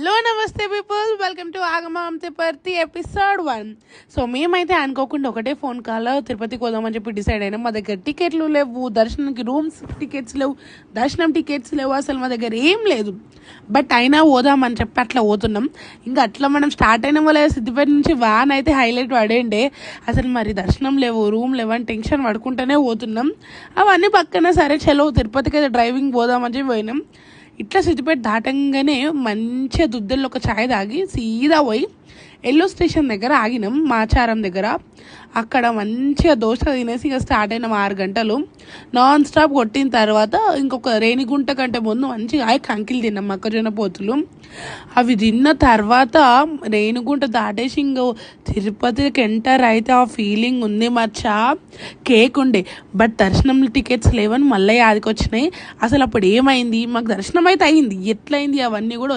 Hello నమస్తే people, welcome to Agamam Tirupati episode 1. So మేమైతే అనుకోకుండా ఒకటే ఫోన్ కాల్ తిరుపతికి పోదామని చెప్పి డిసైడ్ అయినాం. మా దగ్గర టికెట్లు లేవు, దర్శనానికి రూమ్స్ టికెట్స్ లేవు, దర్శనం టికెట్స్ లేవు, అసలు మా దగ్గర ఏం లేదు. బట్ అయినా పోదామని చెప్పి అట్లా పోతున్నాం. ఇంకా అట్లా మనం స్టార్ట్ అయిన వల్ల సిద్దిపేట నుంచి వ్యాన్ అయితే హైలైట్ పడేండే. అసలు మరి దర్శనం లేవు, రూమ్ లేవు అని టెన్షన్ పడుకుంటూనే పోతున్నాం. అవన్నీ పక్కన సరే చలో తిరుపతికి అయితే డ్రైవింగ్ పోదామని చెప్పి పోయినాం. ఇట్లా సిద్దిపేట దాటంగానే మంచిగా దుద్దల్లో ఒక ఛాయ్ తాగి సీదా పోయి ఎల్లో స్టేషన్ దగ్గర ఆగినాం, మాచారం దగ్గర. అక్కడ మంచిగా దోశ తినేసి ఇక స్టార్ట్ అయినాం. 6 గంటలు నాన్ స్టాప్ కొట్టిన తర్వాత ఇంకొక రేణిగుంట కంటే ముందు మంచిగా కంకిలు తిన్నాం, మొక్కజొన్న పోతులు. అవి తిన్న తర్వాత రేణిగుంట దాటేసి ఇంకో తిరుపతికి ఎంటర్ అయితే ఆ ఫీలింగ్ ఉంది మచ్చా. కేక్ ఉండే బట్ దర్శనం టికెట్స్ లేవని మళ్ళీ యాదికి వచ్చినాయి. అసలు అప్పుడు ఏమైంది, మాకు దర్శనం అయితే అయింది, ఎట్లయింది అవన్నీ కూడా